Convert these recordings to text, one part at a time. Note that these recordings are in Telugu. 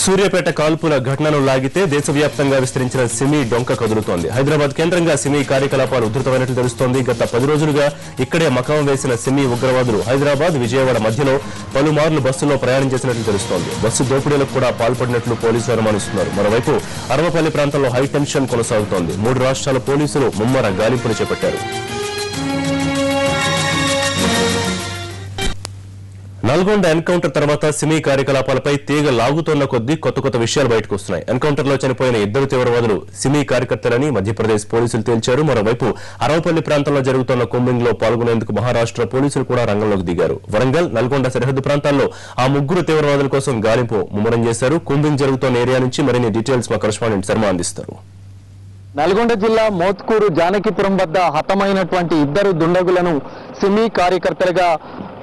సూర్యాపేట కాల్పుల ఘటనను లాగితే దేశవ్యాప్తంగా విస్తరించిన సిమి డొంక కదులుతోంది. హైదరాబాద్ కేంద్రంగా సిమి కార్యకలాపాలు ఉధృతమైనట్లు తెలుస్తోంది. గత 10 రోజులుగా ఇక్కడే మకాం వేసిన సిమి ఉగ్రవాదులు హైదరాబాద్ విజయవాడ మధ్యలో పలుమార్లు బస్సులో ప్రయాణం చేసినట్లు తెలుస్తోంది. బస్సు దోపిడీలకు కూడా పాల్పడినట్లు పోలీసులు అనుమానిస్తున్నారు. మరోవైపు అరవపల్లి ప్రాంతంలో హైటెన్షన్ కొనసాగుతోంది. 3 రాష్ట్రాల పోలీసులు ముమ్మర గాలింపులు చేపట్టారు. నల్గొండ ఎన్కౌంటర్ తర్వాత సిమి కార్యకలాపాలపై తీగ లాగుతోన్న కొద్దీ కొత్త విషయాలు బయటకు వస్తున్నాయి. ఎన్కౌంటర్ లో చనిపోయిన 2 తీవ్రవాదులు సిమి కార్యకర్తలని మధ్యప్రదేశ్ పోలీసులు తేల్చారు. మరోవైపు అరవపల్లి ప్రాంతంలో జరుగుతున్న కూంబింగ్ లో పాల్గొనేందుకు మహారాష్ట్ర పోలీసులు కూడా రంగంలోకి దిగారు. వరంగల్, నల్గొండ సరిహద్దు ప్రాంతాల్లో ఆ 3 తీవ్రవాదుల కోసం గాలింపు ముమ్మరం చేశారు. కూంబింగ్ జరుగుతున్న ఏరియా నుంచి మరిన్ని డీటెయిల్స్ మా కరెస్పాండెంట్ శర్మ అందిస్తారు. నల్గొండ జిల్లా మోత్కూరు జానకిపురం వద్ద హతమైనటువంటి 2 దుండగులను సిమి కార్యకర్తలుగా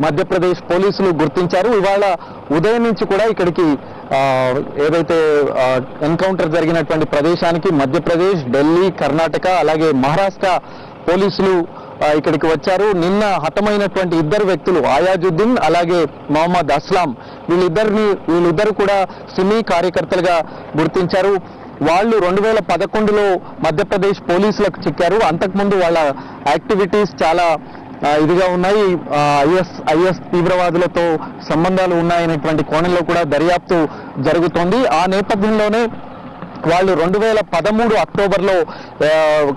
మధ్యప్రదేశ్ పోలీసులు గుర్తించారు. ఇవాళ ఉదయం నుంచి కూడా ఇక్కడికి ఏదైతే ఎన్కౌంటర్ జరిగినటువంటి ప్రదేశానికి మధ్యప్రదేశ్, ఢిల్లీ, కర్ణాటక అలాగే మహారాష్ట్ర పోలీసులు ఇక్కడికి వచ్చారు. నిన్న హతమైనటువంటి 2 వ్యక్తులు ఆయాజుద్దీన్ అలాగే మొహమ్మద్ అస్లాం వీళ్ళిద్దరు కూడా సిమి కార్యకర్తలుగా గుర్తించారు. వాళ్ళు 2011లో మధ్యప్రదేశ్ పోలీసులకు చిక్కారు. అంతకుముందు వాళ్ళ యాక్టివిటీస్ చాలా ఇదిగా ఉన్నాయి. ఐఎస్ తీవ్రవాదులతో సంబంధాలు ఉన్నాయనేటువంటి కోణంలో కూడా దర్యాప్తు జరుగుతోంది. ఆ నేపథ్యంలోనే వాళ్ళు 2013 అక్టోబర్లో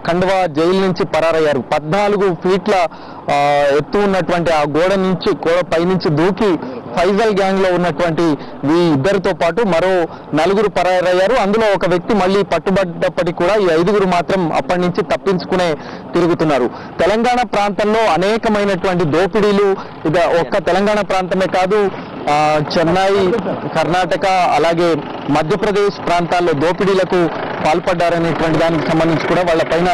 ఖండ్వా జైలు నుంచి పరారయ్యారు. 14 ఫీట్ల ఎత్తు ఉన్నటువంటి ఆ గోడ పైనుంచి దూకి ఫైజల్ గ్యాంగ్ లో ఉన్నటువంటి ఈ 2తో పాటు మరో 4 పరారయ్యారు. అందులో ఒక వ్యక్తి మళ్ళీ పట్టుబడ్డప్పటికీ కూడా ఈ 5 మాత్రం అప్పటి నుంచి తప్పించుకునే తిరుగుతున్నారు. తెలంగాణ ప్రాంతంలో అనేకమైనటువంటి దోపిడీలు, ఇది ఒక్క తెలంగాణ ప్రాంతమే కాదు, చెన్నై, కర్ణాటక అలాగే మధ్యప్రదేశ్ ప్రాంతాల్లో దోపిడీలకు పాల్పడ్డారనేటువంటి దానికి సంబంధించి కూడా వాళ్ళ పైన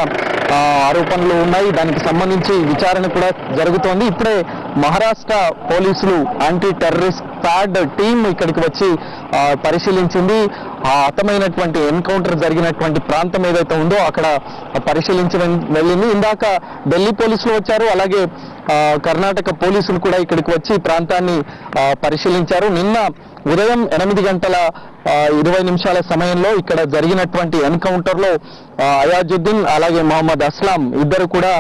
ఆరోపణలు ఉన్నాయి. దానికి సంబంధించి విచారణ కూడా జరుగుతోంది. ఇప్పుడే మహారాష్ట్ర పోలీసులు యాంటీ టెర్రరిస్ట్ స్క్వాడ్ టీం ఇక్కడికి వచ్చి పరిశీలించింది. ఆ హతమైనటువంటి ఎన్కౌంటర్ జరిగినటువంటి ప్రాంతం ఏదైతే ఉందో అక్కడ పరిశీలించి వెళ్ళింది. ఇందాక ఢిల్లీ పోలీసులు వచ్చారు, అలాగే కర్ణాటక పోలీసులు కూడా ఇక్కడికి వచ్చి ప్రాంతాన్ని పరిశీలించారు. నిన్న ఉదయం 8:20 సమయంలో ఇక్కడ జరిగినటువంటి ఎన్కౌంటర్ లో అయాజుద్దీన్ అలాగే మొహమ్మద్ అస్లాం ఇద్దరు కూడా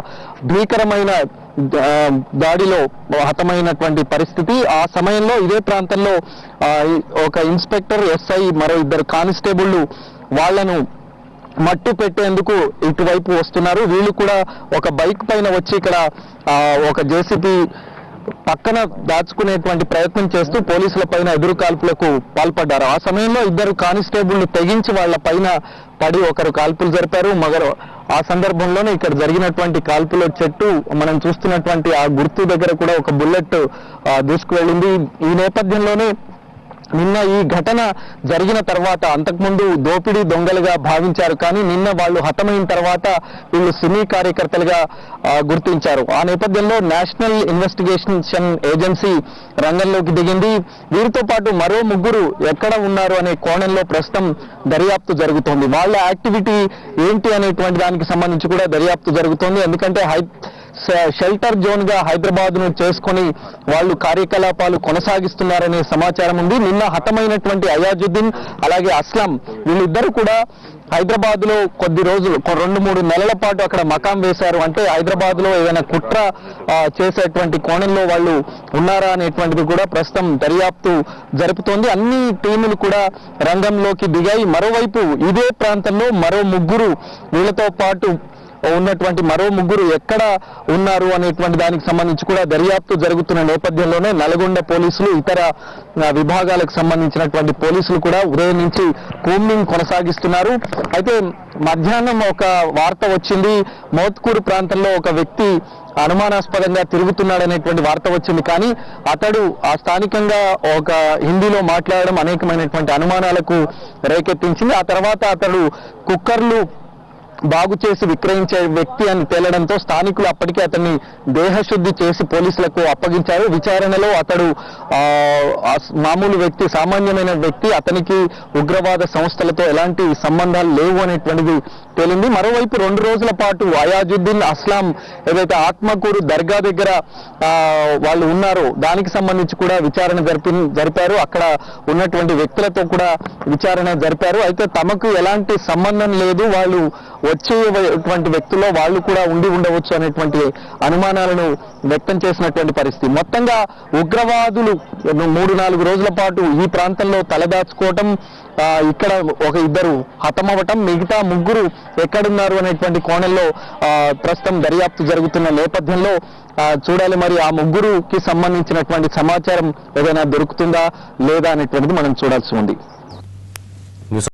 భీకరమైన దాడిలో హతమైనటువంటి పరిస్థితి. ఆ సమయంలో ఇదే ప్రాంతంలో ఒక ఇన్స్పెక్టర్, ఎస్ఐ, మరో 2 కానిస్టేబుళ్లు వాళ్లను మట్టు పెట్టేందుకు ఇటువైపు వస్తున్నారు. వీళ్ళు కూడా ఒక బైక్ పైన వచ్చి ఇక్కడ ఒక జేసీబీ పక్కన దాచుకునేటువంటి ప్రయత్నం చేస్తూ పోలీసుల పైన ఎదురు కాల్పులకు పాల్పడ్డారు. ఆ సమయంలో 2 కానిస్టేబుళ్లు తెగించి వాళ్ళ పైన పడి ఒకరు కాల్పులు జరిపారు. ఆ సందర్భంలోనే ఇక్కడ జరిగినటువంటి కాల్పుల చెట్టు మనం చూస్తున్నటువంటి ఆ గుర్తు దగ్గర కూడా ఒక బుల్లెట్ దూసుకువెళ్ళింది. ఈ నేపథ్యంలోనే నిన్న ఈ ఘటన జరిగిన తర్వాత అంతకుముందు దోపిడీ దొంగలుగా భావించారు, కానీ నిన్న వాళ్ళు హతమైన తర్వాత వీళ్ళు సిమి కార్యకర్తలుగా గుర్తించారు. ఆ నేపథ్యంలో నేషనల్ ఇన్వెస్టిగేషన్ ఏజెన్సీ రంగంలోకి దిగింది. వీరితో పాటు మరో 3 ఎక్కడ ఉన్నారు అనే కోణంలో ప్రస్తుతం దర్యాప్తు జరుగుతోంది. వాళ్ళ యాక్టివిటీ ఏంటి అనేటువంటి దానికి సంబంధించి కూడా దర్యాప్తు జరుగుతోంది. ఎందుకంటే షెల్టర్ జోన్ గా హైదరాబాద్ ను చేసుకుని వాళ్ళు కార్యకలాపాలు కొనసాగిస్తున్నారనే సమాచారం ఉంది. నిన్న హతమైనటువంటి అయాజుద్దీన్ అలాగే అస్లాం వీళ్ళిద్దరూ కూడా హైదరాబాద్ లో కొద్ది రోజులు 2-3 నెలల పాటు అక్కడ మకాం వేశారు. అంటే హైదరాబాద్ లో ఏదైనా కుట్ర చేసేటువంటి కోణంలో వాళ్ళు ఉన్నారా అనేటువంటిది కూడా ప్రస్తుతం దర్యాప్తు జరుపుతోంది. అన్ని టీములు కూడా రంగంలోకి దిగాయి. మరోవైపు ఇదే ప్రాంతంలో మరో 3 వీళ్ళతో పాటు ఉన్నటువంటి మరో 3 ఎక్కడ ఉన్నారు అనేటువంటి దానికి సంబంధించి కూడా దర్యాప్తు జరుగుతున్న నేపథ్యంలోనే నల్గొండ పోలీసులు, ఇతర విభాగాలకు సంబంధించినటువంటి పోలీసులు కూడా ఉదయం నుంచి కూంబింగ్ కొనసాగిస్తున్నారు. అయితే మధ్యాహ్నం ఒక వార్త వచ్చింది, మోత్కూరు ప్రాంతంలో ఒక వ్యక్తి అనుమానాస్పదంగా తిరుగుతున్నాడనేటువంటి వార్త వచ్చింది. కానీ అతడు స్థానికంగా ఒక హిందీలో మాట్లాడడం అనేకమైనటువంటి అనుమానాలకు రేకెత్తించింది. ఆ తర్వాత అతడు కుక్కర్లు బాగు చేసి విక్రయించే వ్యక్తి అని తేలడంతో స్థానికులు అప్పటికే అతన్ని దేహశుద్ధి చేసి పోలీసులకు అప్పగించారు. విచారణలో అతడు మామూలు వ్యక్తి, సామాన్యమైన వ్యక్తి, అతనికి ఉగ్రవాద సంస్థలతో ఎలాంటి సంబంధాలు లేవు అనేటువంటిది తేలింది. మరోవైపు 2 రోజుల పాటు అయాజుద్దీన్ అస్లాం ఏదైతే ఆత్మకూరు దర్గా దగ్గర వాళ్ళు ఉన్నారో దానికి సంబంధించి కూడా విచారణ జరిపారు. అక్కడ ఉన్నటువంటి వ్యక్తులతో కూడా విచారణ జరిపారు. అయితే తమకు ఎలాంటి సంబంధం లేదు, వాళ్ళు వచ్చేటువంటి వ్యక్తుల్లో వాళ్ళు కూడా ఉండి ఉండవచ్చు అనేటువంటి అనుమానాలను వ్యక్తం చేసినటువంటి పరిస్థితి. మొత్తంగా ఉగ్రవాదులు 3-4 రోజుల పాటు ఈ ప్రాంతంలో తలదాచుకోవటం, ఇక్కడ ఒక 2 హతమవటం, మిగతా 3 ఎక్కడున్నారు అనేటువంటి కోణంలో ప్రస్తుతం దర్యాప్తు జరుగుతున్న నేపథ్యంలో చూడాలి మరి ఆ 3కి సంబంధించినటువంటి సమాచారం ఏదైనా దొరుకుతుందా లేదా అనేటువంటిది మనం చూడాల్సి ఉంది.